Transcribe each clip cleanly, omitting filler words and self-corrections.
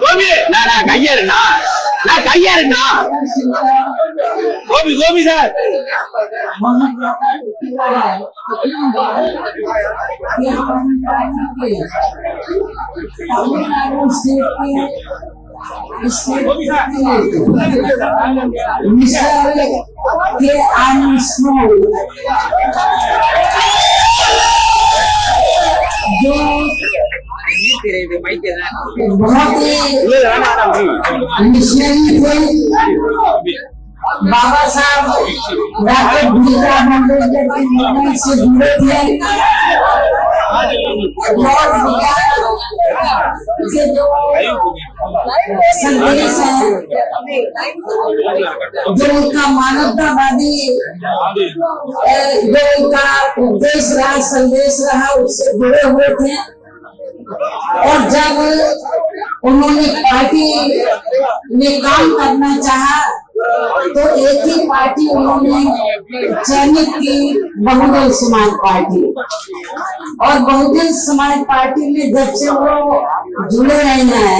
கோபி நான் கையேறுண்ணா கோபி சார் बहुत मिशनरी थे बाबा साहब डॉक्टर भीमराव अम्बेडकर के मूवमेंट से जुड़े थे और के जो संदेश है जो उनका मानवतावादी जो उनका उपदेश रहा संदेश रहा उससे जुड़े हुए थे। और जब उन्होंने पार्टी में काम करना चाहा तो एक ही पार्टी उन्होंने चयनित की, बहुजन समाज पार्टी। और बहुजन समाज पार्टी में जब से वो जुड़े रहे हैं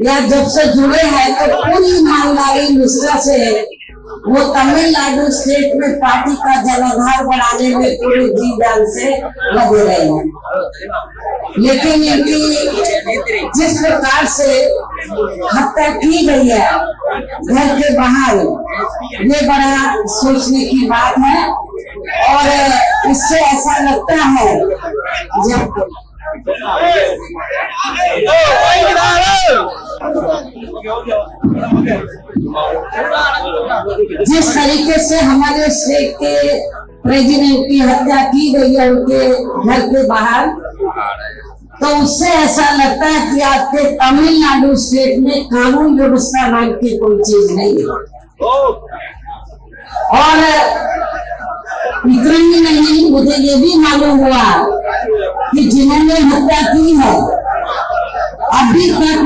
या जब से जुड़े हैं तो पूरी ईमानदारी निष्ठा से वो तमिलनाडु स्टेट में पार्टी का जनाधार बढ़ाने में पूरे जी जान से लगे रहे हैं। लेकिन इनकी जिस प्रकार से हत्या की गई है घर के बाहर, ये बड़ा सोचने की बात है। और इससे ऐसा लगता है जब जिस तरीके से हमारे स्टेट के प्रेसिडेंट की हत्या की गई है उनके घर के बाहर, तो उससे ऐसा लगता है कि आपके तमिलनाडु स्टेट में कानून व्यवस्था नाम की कोई चीज नहीं है। और इतना ही नहीं, मुझे ये भी मालूम हुआ कि जिन्होंने हत्या की है अभी तक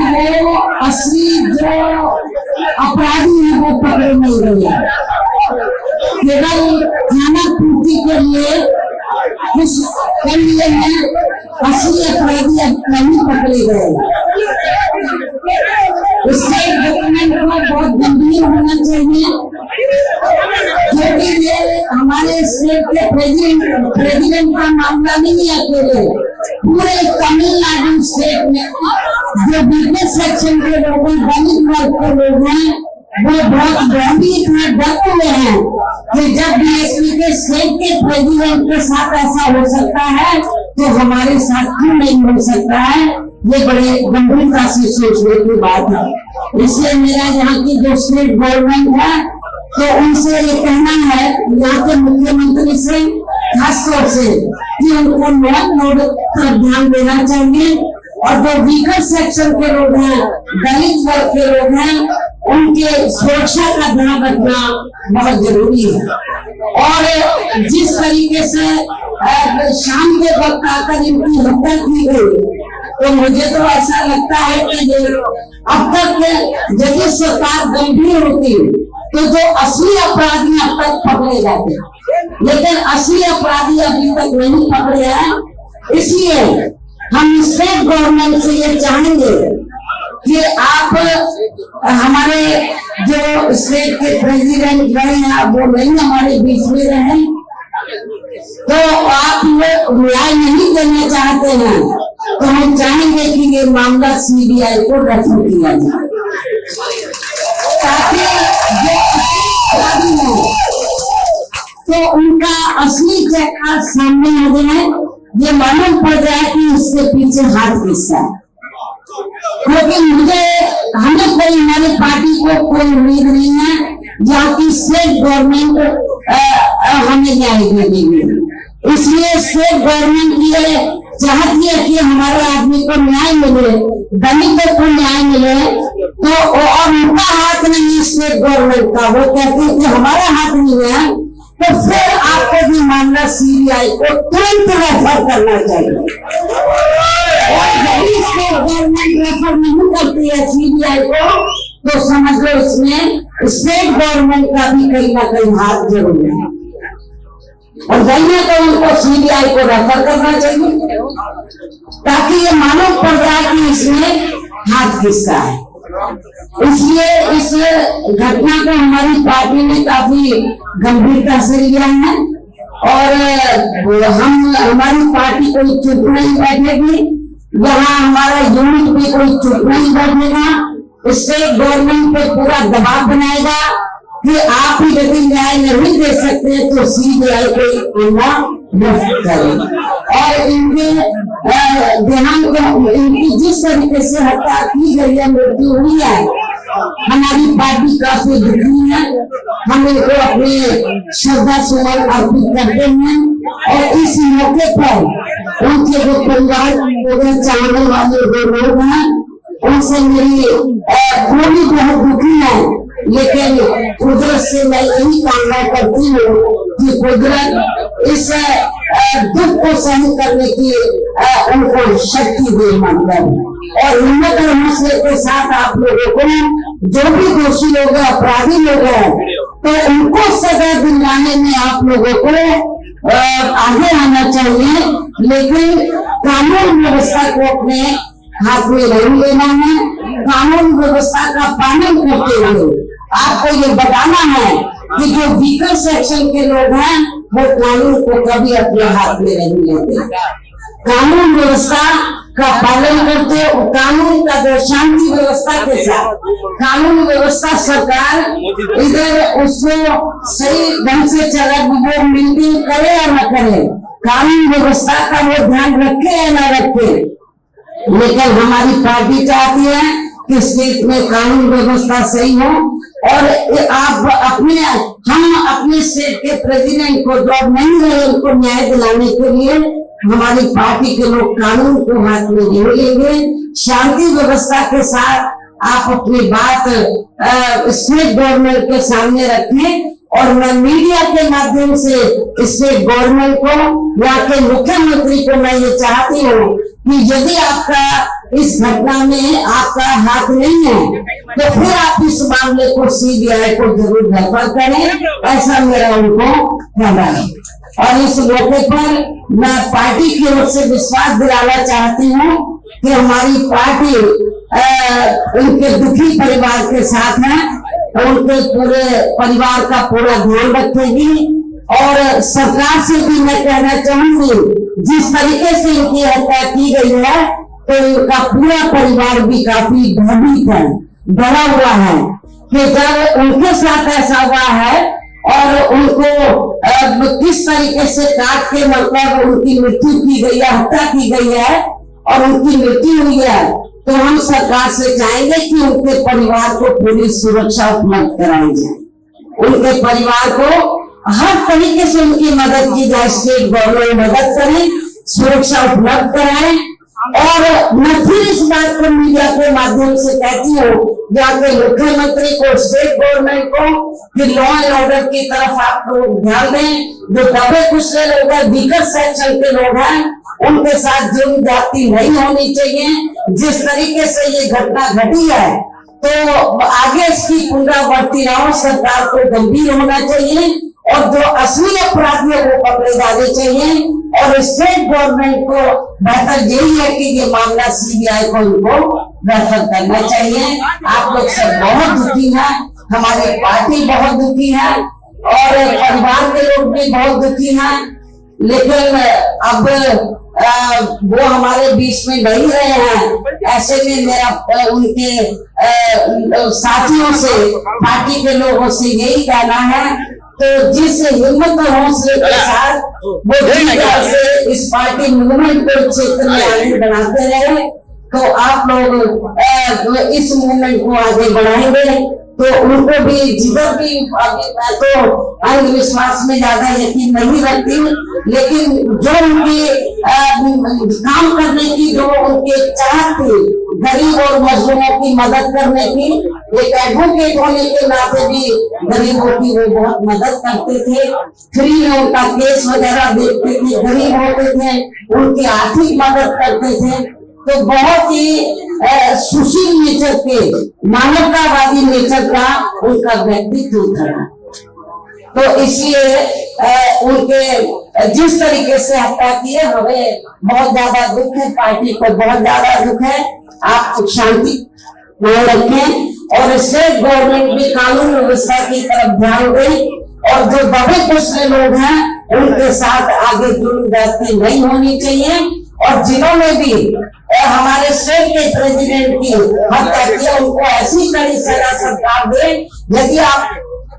वो असली जो अपराधी है वो पकड़े नहीं गए। केवल खाना पूर्ति के लिए कुछ कर लिए हैं, असली अपराधी अब नहीं पकड़े गए। इसके डॉक्यूमेंट को बहुत गंभीर होना चाहिए, क्योंकि ये हमारे स्टेट के प्रेसिडेंट का मामला नहीं है अकेले, पूरे तमिलनाडु स्टेट में जो बिजनेस सेक्शन के लोग हैं, दलित वर्ग के लोग हैं, वो बहुत गंभीर में डटे हुए हैं कि जब बीएसपी के स्टेट के प्रेसिडेंट के साथ ऐसा हो सकता है तो हमारे साथ क्यों नहीं हो सकता है। ये बड़े गंभीरता से सोचने की बात है। इसलिए मेरा यहाँ की जो स्टेट गवर्नमेंट है तो उनसे ये कहना है, यहाँ के मुख्यमंत्री से खासतौर से, कि उनको नोट पर ध्यान देना चाहिए। और जो वीकर सेक्शन के लोग हैं, दलित वर्ग के लोग हैं, उनके सुरक्षा का ध्यान रखना बहुत जरूरी है। और जिस तरीके से शाम के वक्त आकर इनकी हत्या की गई, तो मुझे तो ऐसा लगता है कि अब तक यदि सरकार गंभीर होती तो जो असली अपराधी अब तक पकड़े जाते, लेकिन असली अपराधी अभी तक नहीं पकड़े हैं। इसलिए हम स्टेट गवर्नमेंट से ये चाहेंगे कि आप हमारे जो स्टेट के प्रेसिडेंट रहे हैं वो नहीं हमारे बीच में रहे, तो आप न्याय नहीं देना चाहते हैं तो हम चाहेंगे कि ये मामला सीबीआई को रेफर किया जाए, ताकि जो अपराधी है तो उनका असली चेहरा सामने आ जाए, ये मालूम पड़ जाए कि उसके पीछे हाथ किसका है। क्योंकि हमें कोई, हमारी पार्टी को कोई उम्मीद नहीं है जहाँ की स्टेट गवर्नमेंट हमें न्याय देगी। इसलिए स्टेट गवर्नमेंट ये चाहती है कि हमारे आदमी को न्याय मिले, दलितों को न्याय मिले, तो और उनका हाथ नहीं है स्टेट गवर्नमेंट का, वो कहते हैं कि हमारा हाथ नहीं है, तो फिर आपको भी मामला सीबीआई को तुरंत रेफर करना चाहिए। और यदि स्टेट गवर्नमेंट रेफर नहीं करती है सीबीआई को, तो समझ लो इसमें स्टेट गवर्नमेंट का भी कहीं ना कहीं हाथ जरूर है। और चाहिए तो उनको सीबीआई को रेफर करना चाहिए ताकि ये मालूम पड़ जाए कि इसमें हाथ किसका है। इसलिए इस घटना को हमारी पार्टी ने काफी गंभीरता से लिया है और हमारी पार्टी कोई चुप नहीं बैठेगी। यहाँ हमारा यूनिट भी कोई चुप नहीं बैठेगा। स्टेट गवर्नमेंट पे पूरा दबाव बनाएगा कि आप ही यदि न्याय नहीं दे सकते तो सीबीआई को मुफ्त करें और इनके देहांत इनकी जिस तरीके से हत्या की गई है, मृत्यु हुई है, हमारी पार्टी काफी दुखी है। हम इनको अपने श्रद्धा सुमन अर्पित करते हैं और इस मौके पर उनके जो परिवार चावल वाले जो लोग हैं उनसे मेरी वो भी बहुत दुखी है, लेकिन कुदरत से मैं यही कामना करती हूँ कि कुदरत इस दुख को सहन करने की उनको शक्ति दे, मतलब और हिम्मत और हौसले के साथ आप लोगों को जो भी दोषी लोग हैं, अपराधी लोग हैं, तो उनको सजा दिलवाने में आप लोगों को आगे आना चाहिए। लेकिन कानून व्यवस्था को अपने हाथ में नहीं लेना है। कानून व्यवस्था का पालन करते हुए आपको ये बताना है कि जो वीकर सेक्शन के लोग हैं वो कानून को कभी अपने हाथ में नहीं लेते। कानून व्यवस्था का पालन करते, कानून का जो शांति व्यवस्था के साथ कानून व्यवस्था सरकार इधर उसको सही ढंग से चले, वो मीटिंग करे या न करे, कानून व्यवस्था का वो ध्यान रखे या न रखे। लेकिन हमारी पार्टी चाहती है कि स्टेट में कानून व्यवस्था सही हो और हम अपने स्टेट के प्रेसिडेंट को जो अब नहीं रहे उनको न्याय दिलाने के लिए हमारी पार्टी के लोग कानून को हाथ में नहीं लेंगे। शांति व्यवस्था के साथ आप अपनी बात स्टेट गवर्नमेंट के सामने रखें और मैं मीडिया के माध्यम से स्टेट गवर्नमेंट को, यहाँ के मुख्यमंत्री को मैं ये चाहती हूँ कि यदि आपका इस घटना में आपका हाथ नहीं है तो फिर आप इस मामले को सीबीआई को जरूर रेफर करें, ऐसा मेरा उनको कहना है। और इस मौके पर मैं पार्टी की ओर से विश्वास दिलाना चाहती हूँ कि हमारी पार्टी उनके दुखी परिवार के साथ है, उनके पूरे परिवार का पूरा ध्यान रखेगी और सरकार से भी मैं कहना चाहूंगी जिस तरीके से इनकी हत्या की गई है तो इनका पूरा परिवार भी काफी भयभीत है, डरा हुआ है कि जब उनके साथ ऐसा हुआ है और उनको किस तरीके से काट के मतलब उनकी मृत्यु की गई है, हत्या की गई है और उनकी मृत्यु हुई है, तो हम सरकार से चाहेंगे कि उनके परिवार को पूरी सुरक्षा उपलब्ध कराई जाए। उनके परिवार को हर तरीके से उनकी मदद की जाए, स्टेट गवर्नमेंट मदद करे, सुरक्षा उपलब्ध कराए। और मैं फिर इस बात को मीडिया के माध्यम से कहती हूँ यहाँ के मुख्यमंत्री को, स्टेट गवर्नमेंट को कि लॉ एंड ऑर्डर की तरफ आप लोग ध्यान दें। जो दबे कुचले लोग हैं, वीकर सेक्शन के लोग हैं, उनके साथ जुर्म जाति नहीं होनी चाहिए। जिस तरीके से ये घटना घटी है तो आगे इसकी पुनरावृत्ति न हो, सरकार को गंभीर होना चाहिए और जो असली अपराधी है वो पकड़े जाने चाहिए। और स्टेट गवर्नमेंट को बेहतर यही है कि ये मामला सीबीआई को इनको रेफर करना चाहिए। आप लोग सब बहुत दुखी हैं, हमारी पार्टी बहुत दुखी है और परिवार के लोग भी बहुत दुखी हैं, लेकिन अब वो हमारे बीच में नहीं रहे हैं। ऐसे में मेरा उनके साथियों से, पार्टी के लोगों से यही कहना है तो जिस हिम्मत और हौसले के साथ वो से इस पार्टी मूवमेंट को क्षेत्र में आगे बढ़ाते रहे तो आप लोग इस मूवमेंट को आगे बढ़ाएंगे तो उनको भी जिधर भी, मैं तो अंधविश्वास में ज्यादा यकीन नहीं रखती, लेकिन जो उनकी काम करने की जो उनके चाहत थी, गरीब और मजलूमों की मदद करने की, एक एडवोकेट होने के नाते भी गरीबों की वो बहुत मदद करते थे, फ्री में उनका केस वगैरह देखते थे, गरीब होते थे उनकी आर्थिक मदद करते थे। तो बहुत ही सुशील नेचर के, मानवतावादी नेचर का उनका व्यक्तित्व था। तो इसलिए उनके जिस तरीके से हत्या की है हमें बहुत ज्यादा दुख है, पार्टी को बहुत ज्यादा दुख है। आप शांति बनाए रखें और स्टेट गवर्नमेंट भी कानून व्यवस्था की तरफ ध्यान दें और जो दबे कुचले लोग हैं उनके साथ आगे जुड़ी जाती नहीं होनी चाहिए। और जिन्होंने भी हमारे स्टेट के प्रेसिडेंट की हत्या की उनको ऐसी कड़ी सजा सरकार दे। यदि आप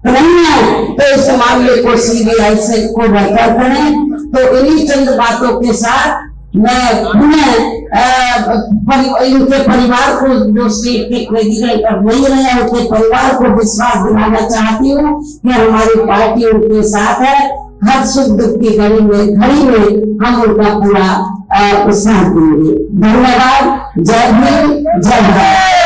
नहीं है तो इस मामले को सीबीआई से को बेहतर करें। तो इन्हीं चंद बातों के साथ मैं इनके परिवार को, जो स्टेट के प्रेसिडेंट अब नहीं रहे, उनके परिवार को विश्वास दिलाना चाहती हूँ कि हमारी पार्टी उनके साथ है। हर सुख दुख की घड़ी में हम उनका पूरा साथ देंगे। धन्यवाद। जय भीम, जय भारत।